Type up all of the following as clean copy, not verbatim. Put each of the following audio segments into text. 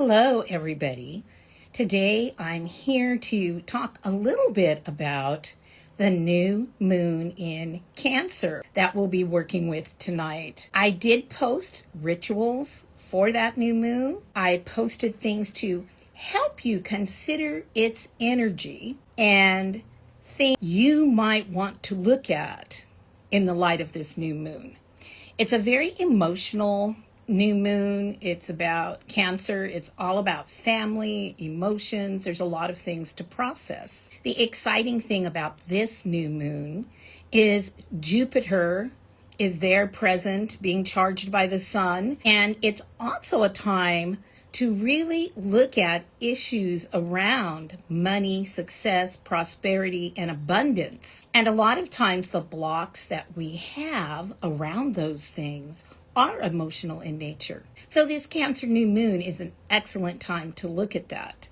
Hello, everybody. Today I'm here to talk a little bit about the new moon in Cancer that we'll be working with tonight. I did post rituals for that new moon. I posted things to help you consider its energy and things you might want to look at in the light of this new moon. It's a very emotional new moon. It's about Cancer. It's all about family, emotions. There's a lot of things to process. The exciting thing about this new moon is Jupiter is there present, being charged by the sun. And it's also a time to really look at issues around money, success, prosperity, and abundance. And a lot of times the blocks that we have around those things are emotional in nature. So this Cancer new moon is an excellent time to look at that.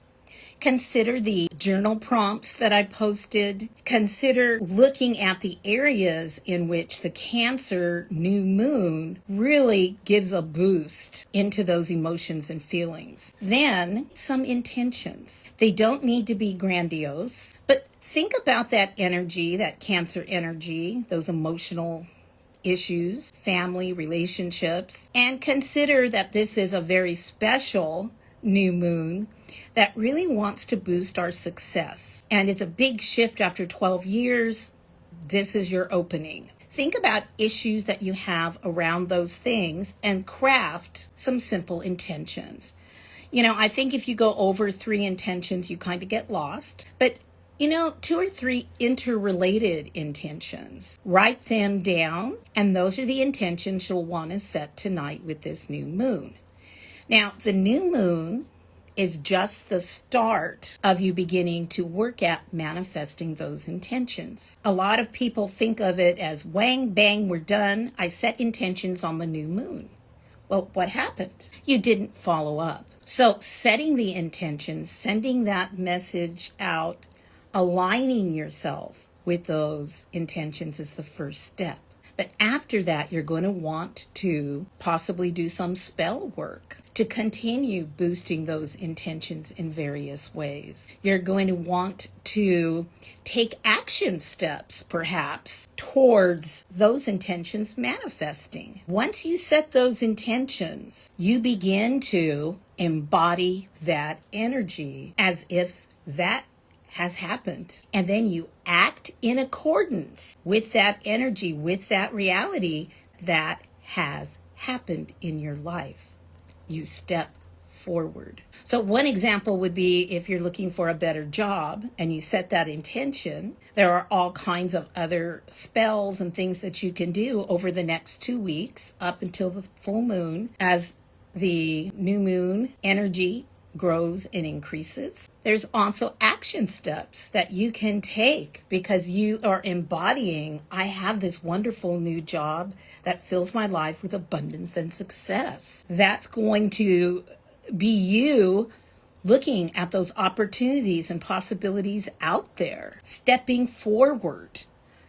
Consider the journal prompts that I posted. Consider looking at the areas in which the Cancer new moon really gives a boost into those emotions and feelings. Then some intentions. They don't need to be grandiose, but think about that energy, that Cancer energy, those emotional issues, family, relationships, and consider that this is a very special new moon that really wants to boost our success. And it's a big shift after 12 years. This is your opening. Think about issues that you have around those things and craft some simple intentions. I think if you go over 3 intentions, you kind of get lost. But 2 or 3 interrelated intentions. Write them down, and those are the intentions you'll want to set tonight with this new moon. Now, the new moon is just the start of you beginning to work at manifesting those intentions. A lot of people think of it as whang, bang, we're done. I set intentions on the new moon. Well, what happened? You didn't follow up. So setting the intentions, sending that message out, aligning yourself with those intentions is the first step. But after that, you're going to want to possibly do some spell work to continue boosting those intentions in various ways. You're going to want to take action steps, perhaps, towards those intentions manifesting. Once you set those intentions, you begin to embody that energy as if that has happened. And then you act in accordance with that energy, with that reality that has happened in your life. You step forward. So one example would be if you're looking for a better job and you set that intention, there are all kinds of other spells and things that you can do over the next 2 weeks up until the full moon as the new moon energy grows and increases. There's also action steps that you can take because you are embodying, I have this wonderful new job that fills my life with abundance and success. That's going to be you looking at those opportunities and possibilities out there, stepping forward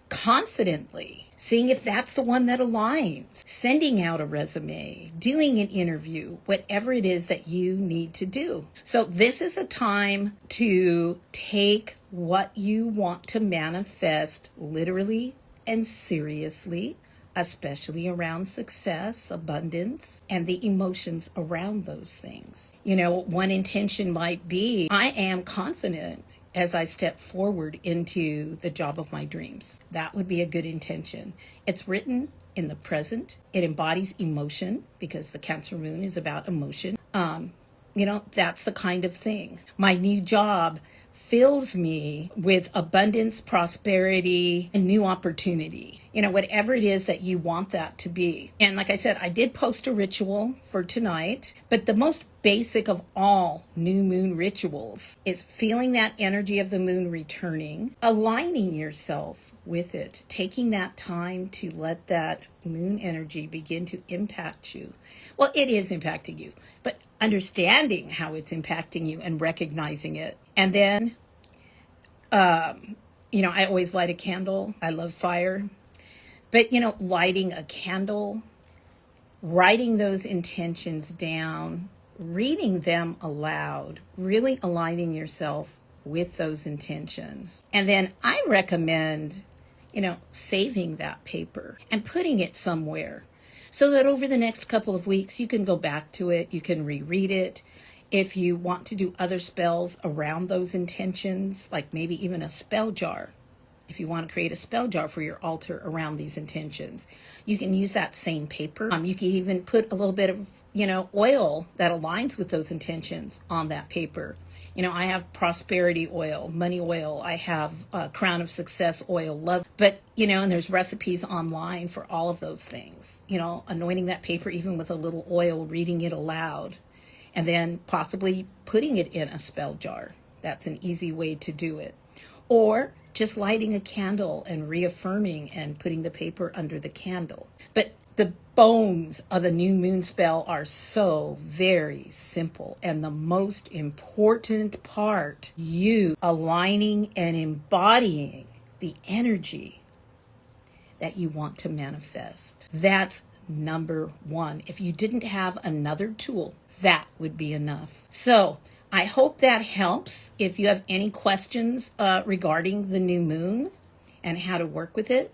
confidently, seeing if that's the one that aligns, sending out a resume, doing an interview, whatever it is that you need to do. So this is a time to take what you want to manifest literally and seriously, especially around success, abundance, and the emotions around those things. One intention might be, I am confident as I step forward into the job of my dreams. That would be a good intention. It's written in the present. It embodies emotion because the Cancer moon is about emotion. That's the kind of thing. My new job fills me with abundance, prosperity, and new opportunity. Whatever it is that you want that to be. And like I said, I did post a ritual for tonight, but the most basic of all new moon rituals is feeling that energy of the moon returning, aligning yourself with it, taking that time to let that moon energy begin to impact you. Well, it is impacting you, but understanding how it's impacting you and recognizing it. And then, I always light a candle. I love fire. But, lighting a candle, writing those intentions down, reading them aloud, really aligning yourself with those intentions. And then I recommend, saving that paper and putting it somewhere so that over the next couple of weeks you can go back to it, you can reread it. If you want to do other spells around those intentions, like maybe even a spell jar, if you want to create a spell jar for your altar around these intentions, you can use that same paper. You can even put a little bit of, oil that aligns with those intentions on that paper. I have prosperity oil, money oil. I have crown of success oil, love. But, and there's recipes online for all of those things. Anointing that paper even with a little oil, reading it aloud, and then possibly putting it in a spell jar. That's an easy way to do it. Or just lighting a candle and reaffirming and putting the paper under the candle. But the bones of the new moon spell are so very simple. And the most important part, you aligning and embodying the energy that you want to manifest. That's number one. If you didn't have another tool, that would be enough. So I hope that helps. If you have any questions regarding the new moon and how to work with it,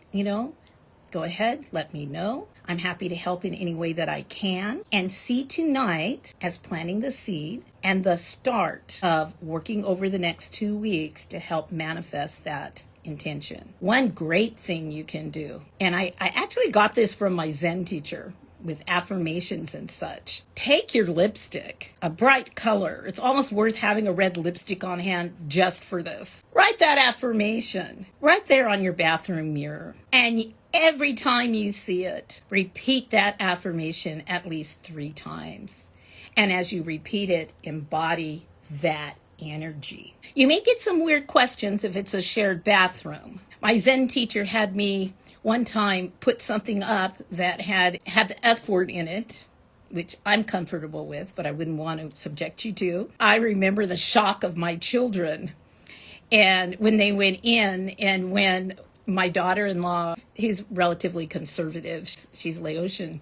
go ahead, let me know. I'm happy to help in any way that I can. And see tonight as planting the seed and the start of working over the next 2 weeks to help manifest that intention. One great thing you can do, and I actually got this from my Zen teacher, with affirmations and such. Take your lipstick, a bright color. It's almost worth having a red lipstick on hand just for this. Write that affirmation right there on your bathroom mirror. And every time you see it, repeat that affirmation at least 3 times. And as you repeat it, embody that energy. You may get some weird questions if it's a shared bathroom. My Zen teacher had me one time put something up that had the F word in it, which I'm comfortable with, but I wouldn't want to subject you to. I remember the shock of my children. And when they went in, and when my daughter-in-law, who's relatively conservative, she's Laotian,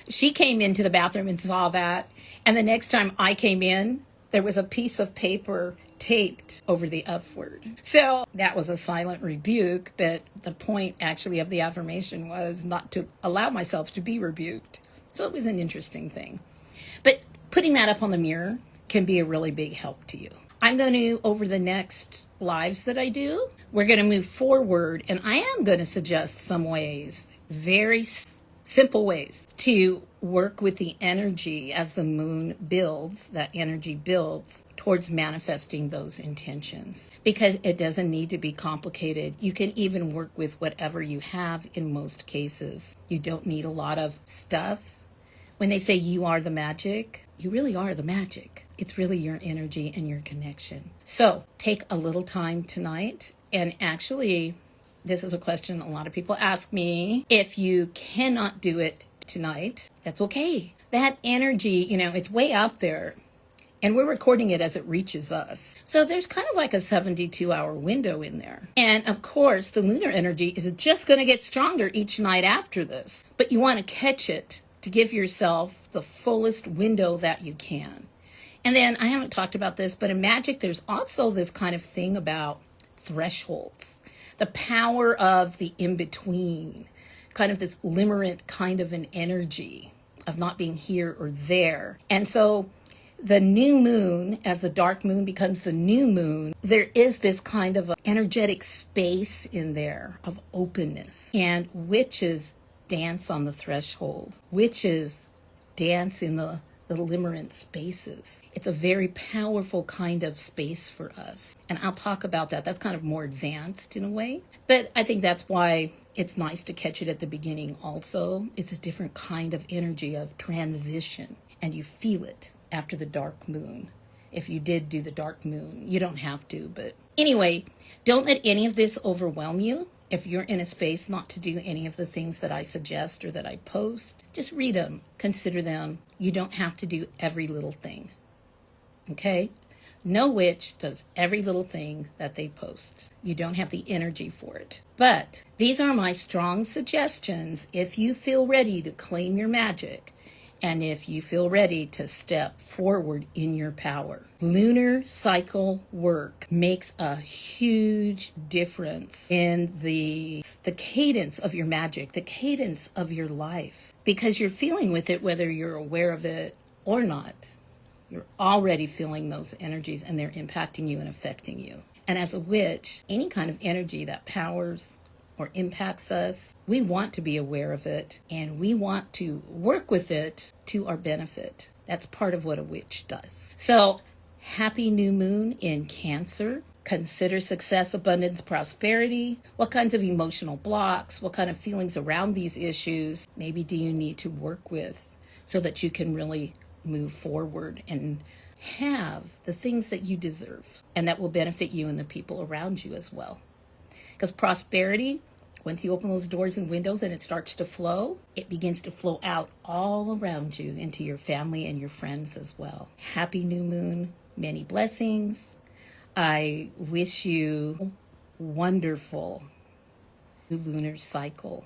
she came into the bathroom and saw that. And the next time I came in, there was a piece of paper taped over the F word. So that was a silent rebuke, but the point actually of the affirmation was not to allow myself to be rebuked. So it was an interesting thing. But putting that up on the mirror can be a really big help to you. I'm going to, over the next lives that I do, we're going to move forward, and I am going to suggest some ways, very simple ways, to work with the energy as the moon builds, that energy builds towards manifesting those intentions. Because it doesn't need to be complicated. You can even work with whatever you have in most cases. You don't need a lot of stuff. When they say you are the magic, you really are the magic. It's really your energy and your connection. So take a little time tonight, and actually, this is a question a lot of people ask me. If you cannot do it tonight, that's okay. That energy, it's way out there, and we're recording it as it reaches us. So there's kind of like a 72-hour window in there. And of course, the lunar energy is just going to get stronger each night after this. But you want to catch it to give yourself the fullest window that you can. And then, I haven't talked about this, but in magic, there's also this kind of thing about thresholds. The power of the in-between, kind of this limerent kind of an energy of not being here or there. And so the new moon, as the dark moon becomes the new moon, there is this kind of energetic space in there of openness. And witches dance on the threshold. Witches dance in the limerent spaces. It's a very powerful kind of space for us. And I'll talk about that. That's kind of more advanced in a way. But I think that's why it's nice to catch it at the beginning also. It's a different kind of energy of transition. And you feel it after the dark moon. If you did do the dark moon, you don't have to. But anyway, don't let any of this overwhelm you. If you're in a space not to do any of the things that I suggest or that I post, just read them, consider them. You don't have to do every little thing, okay? No witch does every little thing that they post. You don't have the energy for it. But these are my strong suggestions if you feel ready to claim your magic and if you feel ready to step forward in your power. Lunar cycle work makes a huge difference in the cadence of your magic, the cadence of your life, because you're feeling with it whether you're aware of it or not. You're already feeling those energies and they're impacting you and affecting you. And as a witch, any kind of energy that powers or impacts us, we want to be aware of it and we want to work with it to our benefit. That's part of what a witch does. So, happy new moon in Cancer. Consider success, abundance, prosperity. What kinds of emotional blocks, what kind of feelings around these issues maybe do you need to work with so that you can really move forward and have the things that you deserve and that will benefit you and the people around you as well. Because prosperity, once you open those doors and windows and it starts to flow, it begins to flow out all around you into your family and your friends as well. Happy new moon, many blessings. I wish you wonderful lunar cycle.